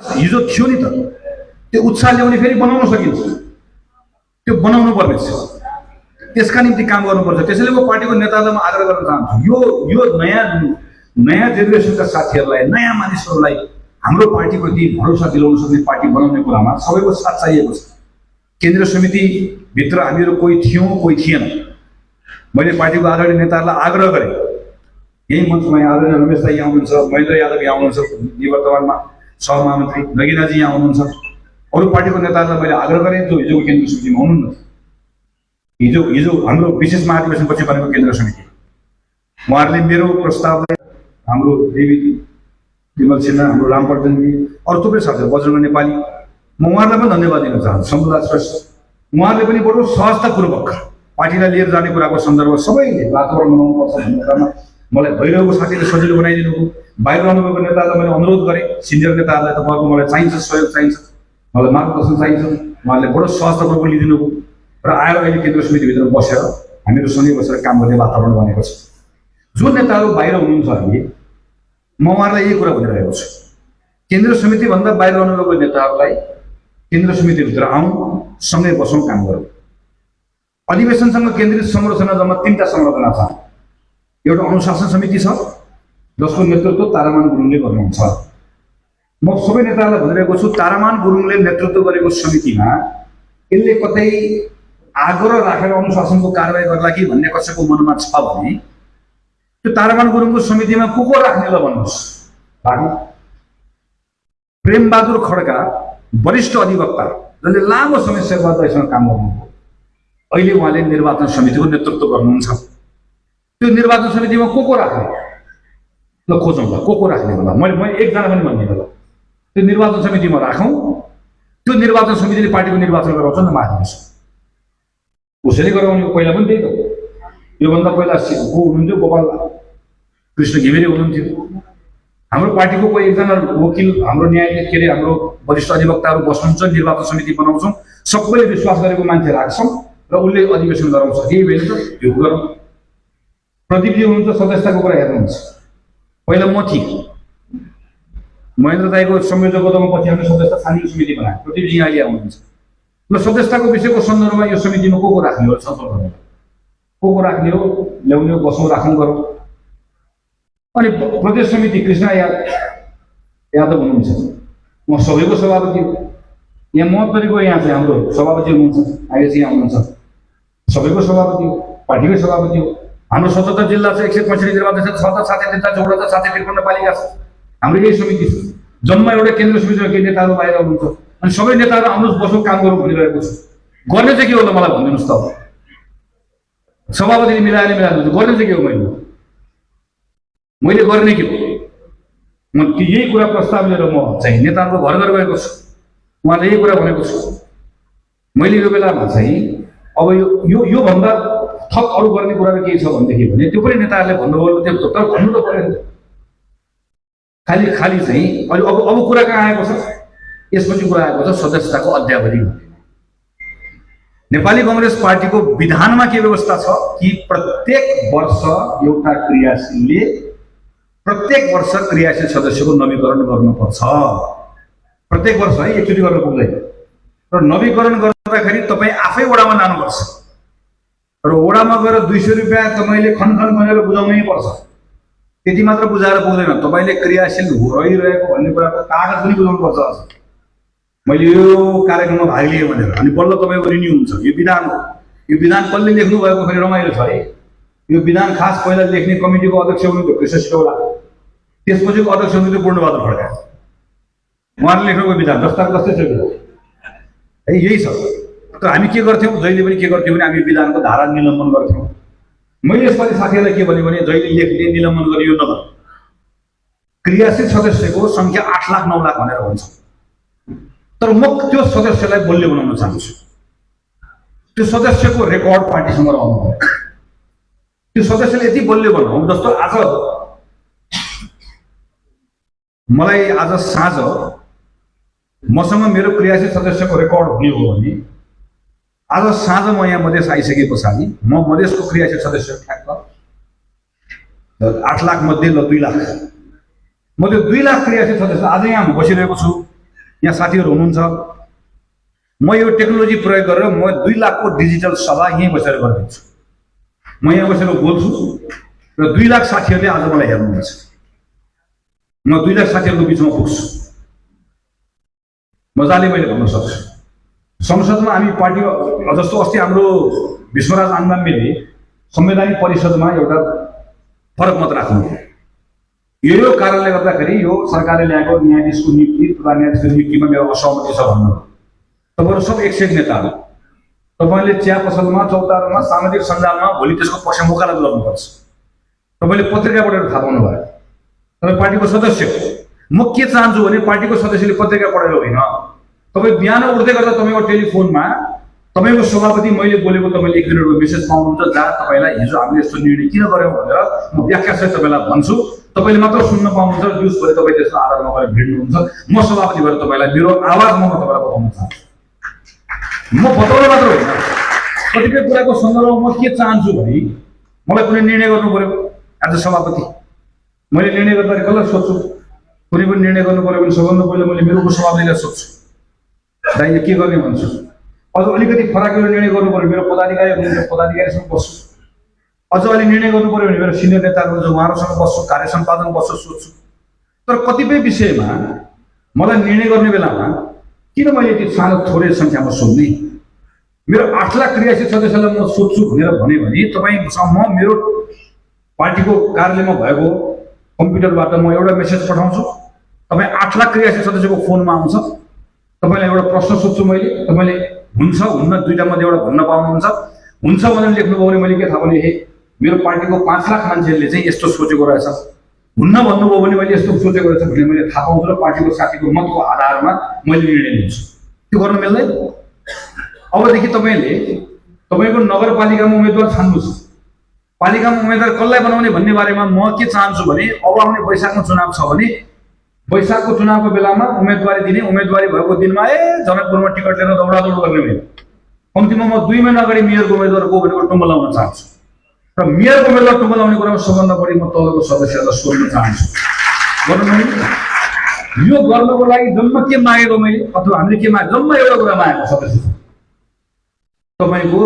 हिजो थियो नि त, त्यो उत्साह ल्याउने फेरि बनाउन सकिन्छ, त्यो बनाउनु पर्ने छ, त्यसका निम्ति काम गर्नुपर्छ। त्यसैले म पार्टीको नेताहरूलाई म आग्रह गर्न चाहन्छु, यो नयाँ जेनेरेसनका साथीहरूलाई, नयाँ मानिसहरूलाई हाम्रो पार्टीप्रति भरोसा दिलाउन सक्ने पार्टी बनाउने कुरामा सबैको साथ चाहिएको छ। केन्द्रीय समितिभित्र हामीहरू कोही थियौँ, कोही थिएन। मैले पार्टीको आदरणीय नेताहरूलाई आग्रह गरेँ, यही मञ्चमा आदरणीय रमेश दाई यहाँ हुनुहुन्छ, महेन्द्र यादव यहाँ हुनुहुन्छ, निवर्तमानमा सहमहामन्त्री नगिनाजी यहाँ हुनुहुन्छ, अरू पार्टीको नेताहरूलाई मैले आग्रह गरेँ जो हिजोको केन्द्रीय समितिमा हुनुहुन्न। हिजो हाम्रो विशेष महाधिवेशनपछि बनेको केन्द्रीय समिति, उहाँहरूले मेरो प्रस्तावलाई, हाम्रो देवी विमल सिन्हा, हाम्रो रामपर्दनजी, अरू थुप्रै साथीहरू, बजरङ्ग नेपाली, म उहाँहरूलाई पनि धन्यवाद दिन चाहन्छु, शम्भुराज श्रेष्ठ, उहाँहरूले पनि बडो सहजतापूर्वक पार्टीलाई लिएर जाने कुराको सन्दर्भमा सबैले वातावरण बनाउनुपर्छ भन्ने कुरामा मलाई भइरहेको साथीले सजिलो बनाइदिनु भयो। बाहिर रहनुभएको नेताहरूलाई मैले अनुरोध गरेँ, सिनियर नेताहरूलाई त मलाई चाहिन्छ, सहयोग चाहिन्छ, मलाई मार्गदर्शन चाहिन्छ, उहाँहरूले बडो सहजतापूर्वक लिइदिनु भयो र आएर अहिले केन्द्रीय समितिभित्र बसेर हामीहरू सँगै बसेर काम गर्ने वातावरण बनेको छ। जो नेताहरू बाहिर हुनुहुन्छ अहिले, म उहाँहरूलाई यही कुरा भनिरहेको छु, केन्द्रीय समितिभन्दा बाहिर रहनुभएको नेताहरूलाई केन्द्रीय समितिभित्र आउँ, सँगै बसौँ, काम गरौँ। अधिवेशनसँग केन्द्रित संरचना जम्मा 3टा संरचना छ। एउटा अनुशासन समिति छ जसको नेतृत्व तारामान गुरुङले गर्नुहुन्छ। म सबै नेताहरूलाई भनिरहेको छु, तारामान गुरुङले नेतृत्व गरेको समितिमा यसले कतै आग्रह राखेर अनुशासनको कारबाही गर्ला कि भन्ने कसैको मनमा छ भने त्यो तारामान गुरुङको समितिमा को राख्ने ल भन्नुहोस्। राख्नु प्रेमबहादुर खड्का, वरिष्ठ अधिवक्ता, जसले लामो समय शेरबहादुरसँग काम गर्नुभयो, अहिले उहाँले निर्वाचन समितिको नेतृत्व गर्नुहुन्छ। त्यो निर्वाचन समितिमा को राख्ने ल खोजौँ ल, को राख्ने होला, मैले एकजना पनि भन्दिनँ ल। त्यो निर्वाचन समितिमा राखौँ, त्यो निर्वाचन समितिले पार्टीको निर्वाचन गराउँछ नि त महाधिवेशन, उसैले गराउने। पहिला पनि त्यही त, योभन्दा पहिला को हुनुहुन्थ्यो, गोपाल कृष्ण घिमिरे हुनुहुन्थ्यो। हाम्रो पार्टीको कोही एकजना वकिल, हाम्रो न्यायाधीश, के अरे हाम्रो वरिष्ठ अधिवक्ताहरू बस्नुहुन्छ, निर्वाचन समिति बनाउँछौँ, सबैले विश्वास गरेको मान्छे राख्छौँ र उसले अधिवेशन गराउँछ। यही बेला त यो गरौँ। प्रदीपजी हुनुहुन्छ, सदस्यताको कुरा हेर्नुहुन्छ, पहिला म थिएँ, महेन्द्र दाईको संयोजकत्वमा पछि हामीले सदस्यता छानबिन समिति बनायौँ, प्रदीपजी अहिले आउनुहुन्छ। ल सदस्यताको विषयको सन्दर्भमा यो समितिमा को राख्ने हो, छलफल गर्ने, को राख्ने हो, ल्याउने हो, बसौँ, राखौँ, गरौँ। अनि प्रदेश समिति कृष्ण यादव हुनुहुन्छ, म सबैको सभापति हो। यहाँ महत्त्वको यहाँ चाहिँ हाम्रो सभापति हुनुहुन्छ, आइएसी यहाँ हुनुहुन्छ, सबैको सभापति हो, पार्टीकै सभापति हो। हाम्रो 77 जिल्ला छ, 165 निर्वाचन क्षेत्र छ, 743 753 पालिका छ। हाम्रो यही समिति छ। जम्मा एउटा केन्द्रीय समितिमा केही नेताहरू बाहिर हुनुहुन्छ, अनि सबै नेताहरू आउनुहोस्, बसौँ, काम गरौँ भनिरहेको छु। गर्ने चाहिँ के होला मलाई भनिदिनुहोस् त। सभापतिले मिलाएर गर्ने चाहिँ के हो, मैले गर्ने के हो? म यही कुरा प्रस्ताव लिएर म चाहिँ नेताहरूको घर घर गएको छु, उहाँले यही कुरा भनेको छु। मैले यो बेलामा चाहिँ अब योभन्दा थप अरू गर्ने कुराहरू केही छ भनेदेखि भने त्यो पनि नेताहरूले भन्नुभयो, त्यो तर भन्नु त पऱ्यो। खाली चाहिँ अब कुरा कहाँ आएको छ, यसपछि कुरा आएको छ सदस्यताको अद्यावधि। नेपाली कांग्रेस पार्टीको विधानमा के व्यवस्था छ कि प्रत्येक वर्ष एउटा क्रियाशीलले प्रत्येक वर्ष क्रियाशील सदस्यको नवीकरण गर्नुपर्छ। प्रत्येक वर्ष है, एकचोटि गर्न पुग्दैन। र नवीकरण गर्दाखेरि तपाईँ आफै वडामा लानुपर्छ र वडामा गएर 200 रुपियाँ तपाईँले खनखन गरेर बुझाउनै पर्छ। त्यति मात्र बुझाएर पुग्दैन, तपाईँले क्रियाशील रहिरहेको भन्ने कुराको कागज पनि बुझाउनुपर्छ। मैले यो कार्यक्रममा भाग लिएँ भनेर अनि बल्ल तपाईँको रिन्यू हुन्छ। यो विधान हो। यो विधान कसले लेख्नु भएको फेरि रमाइलो छ है। यो विधान खास पहिला लेख्ने कमिटीको अध्यक्ष हुनुहुन्थ्यो कृष्ण सिटौला, त्यसपछिको अध्यक्ष हुनुहुन्थ्यो पूर्णबहादुर खड्का। उहाँले लेख्नुको विधान जस्ता जस्तै छ विधान है, यही छ। तर हामी के गर्थ्यौँ, जहिले पनि के गर्थ्यौँ भने हामी विधानको धारा निलम्बन गर्थ्यौँ। मैले यसपालि साथीहरूलाई के भने जहिले लेख्ने निलम्बन गरियो नगर, क्रियाशील सदस्यको सङ्ख्या 8 लाख 9 लाख भनेर हुन्छ। तर म त्यो सदस्यलाई बलियो बनाउन चाहन्छु। त्यो सदस्यको रेकर्ड पार्टीसँग रहनु पर्यो। त्यो सदस्यले यति बलियो बनाउँ जस्तो आज मलाई आज साँझ मसँग मेरो क्रियाशील सदस्यको रेकर्ड हुने हो भने आज साँझ म यहाँ मधेस आइसके पछाडि म मधेसको क्रियाशील सदस्य ठ्याक्क 8 लाख मध्ये ल 2 लाख, म त्यो 2 लाख क्रियाशील सदस्य आज यहाँ बसिरहेको छु। यहाँ साथीहरू हुनुहुन्छ, म यो टेक्नोलोजी प्रयोग गरेर म 2 लाखको डिजिटल सभा यहीँ बसेर गरिदिन्छु। म यहाँ बसेर बोल्छु र 2 लाख साथीहरूले आज मलाई हेर्नुहुन्छ। म 2 लाख साथीहरूको बिचमा पुग्छु, मजाले मैले भन्न सक्छु। संसदमा हामी पार्टी जस्तो अस्ति हाम्रो विश्वराज आङ्गाम्बेले संवैधानिक परिषदमा एउटा फरक मत राख्नु, यो कारणले गर्दाखेरि यो सरकारले ल्याएको न्यायाधीशको नियुक्ति, प्रधान न्यायाधीशको नियुक्तिमा मेरो असहमति छ भन्नु। तपाईँहरू सब एक नेताहरू, तपाईँले चिया पसलमा, चौतारामा, सामाजिक सञ्जालमा भोलि त्यसको पक्ष वकालत गर्नुपर्छ। तपाईँले पत्रिका पढेर थाहा पाउनु भयो। तपाईँ पार्टीको सदस्य हो। म के चाहन्छु भने पार्टीको सदस्यले पत्रिका पढेर होइन, तपाईँ बिहान उठ्दै गर्दा तपाईँको टेलिफोनमा तपाईँको सभापति मैले बोलेको तपाईँले 1 मिनटको मेसेज पाउनुहुन्छ, जहाँ तपाईँलाई हिजो हामीले यस्तो निर्णय किन गऱ्यौँ भनेर म व्याख्यासहित तपाईँलाई भन्छु। तपाईँले मात्र सुन्न पाउनुहुन्छ, न्युज भए तपाईँ त्यसको आधारमा गएर भिड्नुहुन्छ। म सभापति भएर तपाईँलाई मेरो आवाजमा म तपाईँलाई बताउन चाहन्छु। म बताउन मात्र होइन, कतिपय कुराको सन्दर्भमा म के चाहन्छु भने मलाई कुनै निर्णय गर्नु पर्यो। एज अ सभापति मैले निर्णय गर्दाखेरि कसलाई सोध्छु? कुनै पनि निर्णय गर्नु पर्यो भने सबभन्दा पहिला मैले मेरो उपसभापतिलाई सोध्छु, दाइले के गर्ने भन्छु। अझ अलिकति फराकिलो निर्णय गर्नु पर्यो मेरो पदाधिकारीसँग बस्छु। अझ अलि निर्णय गर्नु पर्यो भने मेरो सिनियर नेताहरू जो उहाँहरूसँग बस्छु, कार्य सम्पादन बस्छु, सोध्छु। तर कतिपय विषयमा मलाई निर्णय गर्ने बेलामा किन मैले यति सानो थोरै सङ्ख्यामा सोध्ने? मेरो 8 लाख क्रियाशील सदस्यलाई म सोध्छु भनेर भने तपाईँसँग म मेरो पार्टीको कार्यालयमा भएको कम्प्युटरबाट म एउटा मेसेज पठाउँछु, तपाईँ 8 लाख क्रियाशील सदस्यको फोनमा आउँछ, तपाईँलाई एउटा प्रश्न सोध्छु मैले, तपाईँले हुन्छ हुन्न दुईटा मध्ये एउटा भन्न पाउनुहुन्छ। हुन्छ भनेर लेख्नुभयो भने मैले के थाहा भने मेरो पार्टीको 5 लाख मान्छेहरूले चाहिँ यस्तो सोचेको रहेछ, हुन्न भन्नुभयो भने मैले यस्तो सोचेको रहेछ भने मैले थाहा पाउँछु र पार्टीको साथीको मतको आधारमा मैले निर्णय लिन्छु। त्यो गर्न मिल्दैन। अबदेखि तपाईँको नगरपालिकामा उम्मेदवार छान्नुहोस्। पालिकामा उम्मेदवार कसलाई बनाउने भन्ने बारेमा म के चाहन्छु भने अब आउने वैशाखमा चुनाव छ भने वैशाखको चुनावको बेलामा उम्मेदवारी दिने, उम्मेदवारी भएको दिनमा जनकपुरमा टिकट लिएर दौडादौड गर्ने होइन। कम्तीमा म 2 महिना अगाडि मेयरको उम्मेदवार को भनेको टुङ्गो लाउन चाहन्छु र मेयरको उम्मेदवार टुङ्गो लाउने कुरामा सबभन्दा बढी म तलको सदस्यहरूलाई सोध्न चाहन्छु। यो गर्नको लागि जम्मा के मागेको मैले, अथवा हामीले के मागेको, जम्मा एउटा कुरा मागेको सदस्य तपाईँको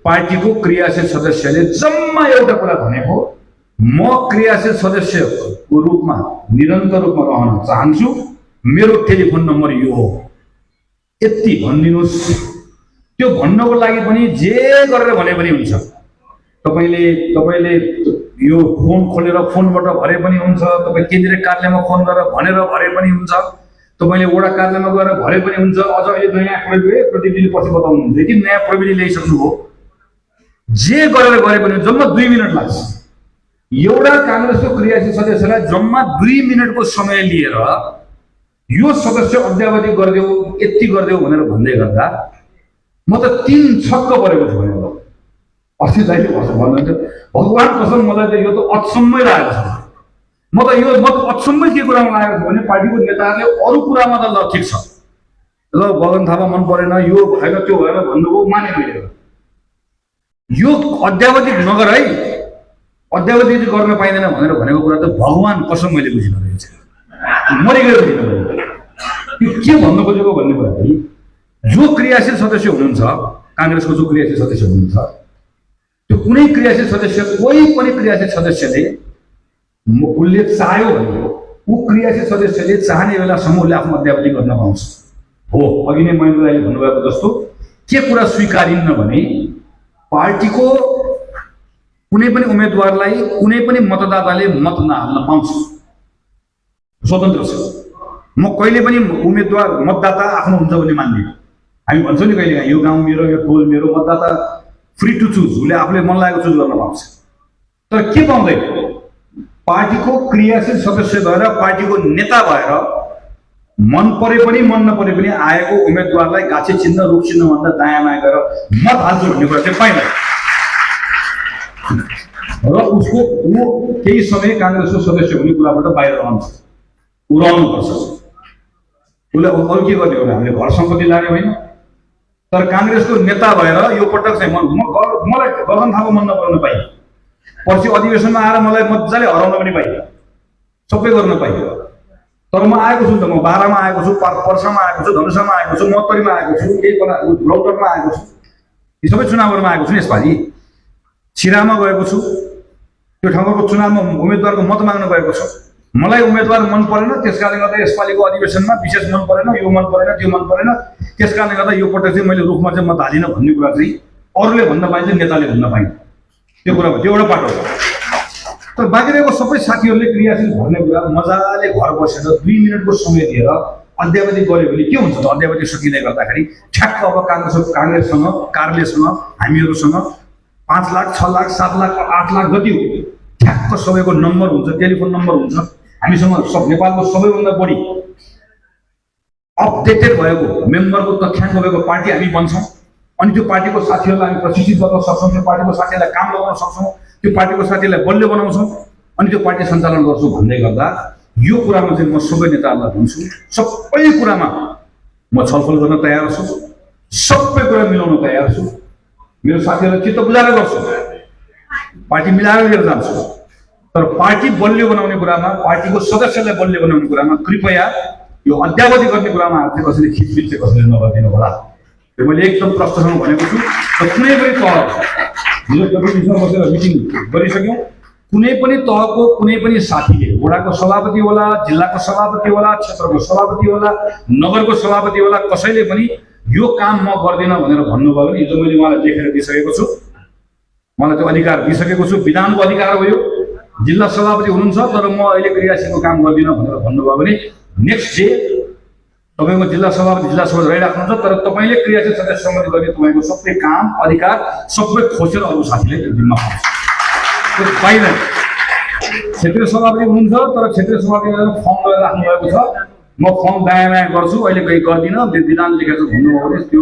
पार्टीको क्रियाशील सदस्यले जम्मा एउटा कुरा भनेको, म क्रियाशील सदस्यको रूपमा निरन्तर रूपमा रहन चाहन्छु, मेरो टेलिफोन नम्बर यो हो, यति भनिदिनुहोस्। त्यो भन्नको लागि पनि जे गरेर भने पनि हुन्छ। तपाईँले यो फोन खोलेर फोनबाट भरे पनि हुन्छ, तपाईँ केन्द्रीय कार्यालयमा फोन गरेर भनेर भरे पनि हुन्छ, तपाईँले वडा कार्यालयमा गएर भरे पनि हुन्छ। अझ अहिले नयाँ प्रविधिले पछि बताउनुहुन्छ कि नयाँ प्रविधि ल्याइसक्नुभयो, जे गरेर गरे पनि जम्मा 2 मिनट लाग्छ। एउटा काङ्ग्रेसको क्रियाशील सदस्यलाई जम्मा 2 मिनटको समय लिएर यो सदस्य अद्यावधि गरिदेऊ, यति गरिदेऊ भनेर भन्दै गर्दा म त 3 छक्क परेको छु भनेर अस्ति दाइले भन्नुहुन्थ्यो। भगवान् कसम मलाई त यो त अचम्मै लागेको छ। म त अचम्मै के कुरामा लागेको छु भने पार्टीको नेताहरूले अरू कुरामा त ल ठिक छ, ल गगन थापा मन परेन, यो भएन त्यो भएन भन्नुभयो, माने मैले। यो अद्यावधि नगर है, अद्यावधि गर्न पाइँदैन भनेर भनेको कुरा त भगवान् कसम मैले बुझिनँ रहेछ, मरिगयो बुझिनँ मैले। यो के भन्नु खोजेको भन्ने कुरा है, जो क्रियाशील सदस्य हुनुहुन्छ, काङ्ग्रेसको जो क्रियाशील सदस्य हुनुहुन्छ, त्यो कुनै क्रियाशील सदस्य, कोही पनि क्रियाशील सदस्यले उसले चाह्यो भने ऊ क्रियाशील सदस्यले चाहने बेलासम्म उसले आफ्नो अद्यावधि गर्न पाउँछ। हो, अघि नै महेन्द्र दाइले भन्नुभएको जस्तो के कुरा स्वीकारिन्न भने पार्टीको कुनै पनि उम्मेदवारलाई कुनै पनि मतदाताले मत नहाल्न पाउँछ, स्वतन्त्र छ। म कहिले पनि उम्मेदवार मतदाता आफ्नो हुन्छ भन्ने मान्दिनँ। हामी भन्छौँ नि कहिले यो गाउँ मेरो, यो टोल मेरो, मतदाता फ्री टु चुज, उसले आफूले मन लागेको चुज गर्न पाउँछ। तर के पाउँदैन, पार्टीको क्रियाशील सदस्य भएर, पार्टीको नेता भएर मन परे पनि मन नपरे पनि आएको उम्मेदवारलाई गाछे चिन्ह रुख चिन्ह भन्दा दायाँ माया गरेर मत हाल्छु भन्ने कुरा चाहिँ पाइँदैन। र उसको ऊ केही समय काङ्ग्रेसको सदस्य हुने कुराबाट बाहिर रहन्छ, ऊ रहनुपर्छ। उसले अरू के गर्ने हो, हामीले घर सम्पत्ति लाने होइन। तर काङ्ग्रेसको नेता भएर यो पटक चाहिँ मलाई गगन थापा मन नपराउन पाइयो, पछि अधिवेशनमा आएर मलाई मजाले हराउन पनि पाइयो, सबै गर्न पाइयो। तर म आएको छु त, म बारामा आएको छु, पर्सामा आएको छु, धनुषामा आएको छु, महोत्तरीमा आएको छु, रौतहटमा आएको छु, यी सबै चुनावहरूमा आएको छु नि। यसपालि छिरामा गएको छु, त्यो ठाउँको चुनावमा उम्मेदवारको मत माग्न गएको छु। मलाई उम्मेदवार मन परेन, त्यसकारणले गर्दा यसपालिको अधिवेशनमा विशेष मन परेन, यो मन परेन, त्यो मन परेन, त्यसकारणले गर्दा यो पटक चाहिँ मैले रुखमा चाहिँ मत हालिनँ भन्ने कुरा चाहिँ अरूले भन्न पाइन्छ, नेताले भन्न पाइन्छ। त्यो कुरा त्यो एउटा पाटो हो। तर बाँकी रहेको सबै साथीहरूले क्रियाशील भन्ने कुरा मजाले घर बसेर 2 मिनटको समय दिएर अध्यावधि गऱ्यो भने के हुन्छ त? अध्यावधि सकिँदै गर्दाखेरि ठ्याक्क अब काङ्ग्रेससँग कार्यालयसँग हामीहरूसँग 5 लाख 6 लाख 7 लाख 8 लाख जति हो ठ्याक्क सबैको नम्बर हुन्छ, टेलिफोन नम्बर हुन्छ। हामीसँग नेपालको सबैभन्दा बढी अपडेटेड भएको मेम्बरको तथ्याङ्क भएको पार्टी हामी बन्छौँ। अनि त्यो पार्टीको साथीहरूलाई हामी प्रशिक्षित गर्न सक्छौँ, त्यो पार्टीको साथीहरूलाई काम लगाउन सक्छौँ, त्यो पार्टीको साथीहरूलाई बलियो बनाउँछौँ, अनि त्यो पार्टी सञ्चालन गर्छु भन्दै गर्दा यो कुरामा चाहिँ म सबै नेताहरूलाई भन्छु, सबै कुरामा म छलफल गर्न तयार छु, सबै कुरा मिलाउन तयार छु। मेरो साथीहरूलाई चित्त बुझाएर गर्छु, पार्टी मिलाएर लिएर जान्छु। तर पार्टी बलियो बनाउने कुरामा, पार्टीको सदस्यलाई बलियो बनाउने कुरामा कृपया यो अध्यावधि गर्ने कुरामा चाहिँ कसैले खिचबिच चाहिँ कसैले नगरिदिनु होला। त्यो मैले एकदम प्रश्नसँग भनेको छु। र कुनै पनि तह हिजो डेपुटीसँग बसेर मिटिङ गरिसक्यौँ, कुनै पनि तहको कुनै पनि साथीले वडाको सभापति होला, जिल्लाको सभापति होला, क्षेत्रको सभापति होला, नगरको सभापति होला, कसैले पनि यो काम म गर्दिनँ भनेर भन्नुभयो भने हिजो मैले उहाँलाई लेखेर दिइसकेको छु, मलाई त्यो अधिकार दिइसकेको छु। विधानको अधिकार हो यो। जिल्ला सभापति हुनुहुन्छ तर म अहिले क्रियाशीलको काम गर्दिनँ भनेर भन्नुभयो भने नेक्स्ट डे तपाईँको जिल्ला सभापति रहिराख्नुहुन्छ, तर तपाईँले क्रियाशील सदस्य सम्बन्धी गर्ने तपाईँको सबै काम अधिकार सबै खोसेर अरू साथीले जिम्मा पाउँछ। त्यो पाइँदैन। क्षेत्रीय सभापति हुनुहुन्छ तर क्षेत्रीय सभापति फर्म गरेर राख्नुभएको छ, म फर्म दायाँ बायाँ गर्छु, अहिले केही गर्दिनँ, विधान लेखेको छु भन्नुभयो भने त्यो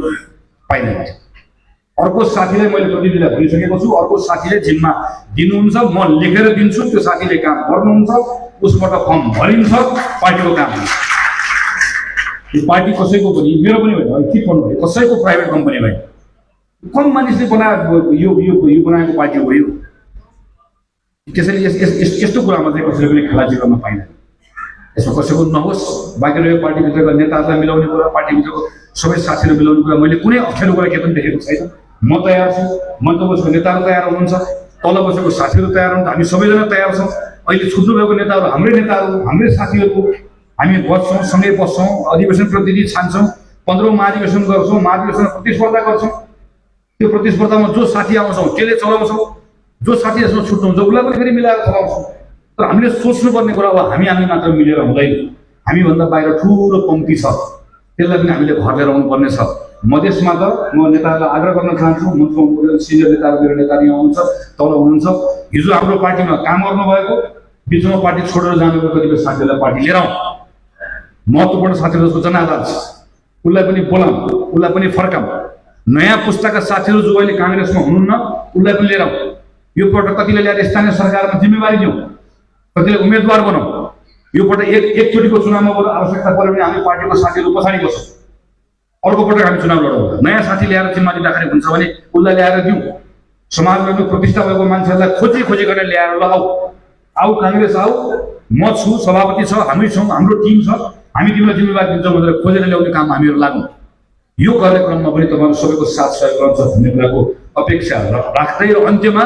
पाइँदैन। अर्को साथीलाई मैले प्रतिनिधिलाई भनिसकेको छु, अर्को साथीले जिम्मा दिनुहुन्छ, म लेखेर दिन्छु, त्यो साथीले काम गर्नुहुन्छ, उसबाट फर्म भरिन्छ, पार्टीको काम हुन्छ। यो पार्टी कसैको पनि, मेरो पनि होइन, के भन्नु भयो, कसैको प्राइभेट कम्पनी भयो, कम मानिसले बनाएको यो बनाएको पार्टी हो यो। त्यसैले यस्तो कुरामा चाहिँ कसैले पनि खेलाची गर्न पाइँदैन। यसमा कसैको नहोस्। बाँकी रहेको पार्टीभित्रका नेताहरूलाई मिलाउने कुरा, पार्टीभित्रको सबै साथीहरू मिलाउने कुरा मैले कुनै अप्ठ्यारो कुरा के पनि देखेको छैन। म तयार छु, मञ्च बसेको नेताहरू तयार हुनुहुन्छ, तल बसेको साथीहरू तयार हुनुहुन्छ, हामी सबैजना तयार छौँ। अहिले छुट्नु भएको नेताहरू हाम्रै नेताहरू, हाम्रै साथीहरू, हामी बस्छौँ, सँगै बस्छौँ, अधिवेशन प्रतिनिधि छान्छौँ, 15औं महाधिवेशन गर्छौँ, महाधिवेशनमा प्रतिस्पर्धा गर्छौँ। त्यो प्रतिस्पर्धामा जो साथी आउँछौँ त्यसले चलाउँछौँ, जो साथी यसमा छुट्नुहुन्छ उसलाई पनि फेरि मिलाएर चलाउँछौँ। तर हामीले सोच्नुपर्ने कुरा अब हामी मात्र मिलेर हुँदैन। हामीभन्दा बाहिर ठुलो पङ्क्ति छ, त्यसलाई पनि हामीले घर लिएर आउनुपर्ने छ। मधेसमा त म नेताहरूलाई आग्रह गर्न चाहन्छु, मञ्चमा सिनियर नेताहरू मेरो नेताहरू यहाँ हुनुहुन्छ, तल हुनुहुन्छ, हिजो हाम्रो पार्टीमा काम गर्नुभएको, बिचमा पार्टी छोडेर जानुभएको कतिपय साथीहरूलाई पार्टी लिएर आउँ। महत्त्वपूर्ण साथीहरू जसको जनाजा छ उसलाई पनि बोलाउँ, उसलाई पनि फर्काउँ। नयाँ पुस्ताका साथीहरू जो अहिले काङ्ग्रेसमा हुनुहुन्न उसलाई पनि लिएर आउँ। यो पटक कतिले ल्याएर स्थानीय सरकारमा जिम्मेवारी दिउँ, कतिले उम्मेदवार बनाऊ। यो पटक एकचोटिको चुनावमा आवश्यकता पऱ्यो भने हामी पार्टीको साथीहरू पछाडि बस्छौँ, अर्को पटक हामी चुनाव लडौँ। नयाँ साथी ल्याएर जिम्मा दिँदाखेरि हुन्छ भने उसलाई ल्याएर दिउँ। समाजमा प्रतिष्ठा भएको मान्छेहरूलाई खोजी गरेर ल्याएर ल आऊ काङ्ग्रेस आऊ, म छु, सभापति छ, हामी छौँ, हाम्रो टिम छ, हामी तिमीलाई जिम्मेवारी दिन्छौँ भनेर खोजेर ल्याउने काम हामीहरू लागौँ। यो कार्यक्रममा पनि तपाईँहरू सबैको साथ सहयोग गर्छ भन्ने कुराको अपेक्षा राख्दै र अन्त्यमा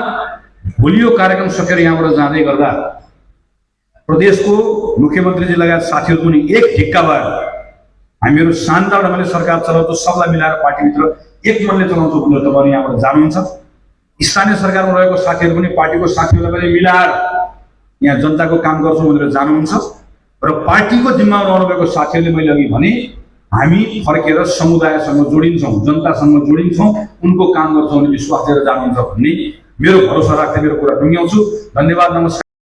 भोलि यो कार्यक्रम सकेर यहाँबाट जाँदै गर्दा प्रदेशको मुख्यमन्त्रीजी लगायत साथीहरू पनि एक ढिक्का भएर हामीहरू शानदार ढङ्गले सरकार चलाउँछौँ, सबलाई मिलाएर पार्टीभित्र एक मनले चलाउँछौँ भनेर तपाईँहरू यहाँबाट जानुहुन्छ। स्थानीय सरकारमा रहेको साथीहरू पनि पार्टीको साथीहरूलाई पनि मिलाएर यहाँ जनताको काम गर्छौँ भनेर जानुहुन्छ। र पार्टीको जिम्मामा रहनुभएको साथीहरूले मैले अघि भने हामी फर्केर समुदायसँग जोडिन्छौँ, जनतासँग जोडिन्छौँ, उनको काम गर्छौँ भन्ने विश्वास लिएर जानुहुन्छ भन्ने मेरो भरोसा राख्दै मेरो कुरा टुङ्ग्याउँछु। धन्यवाद, नमस्कार।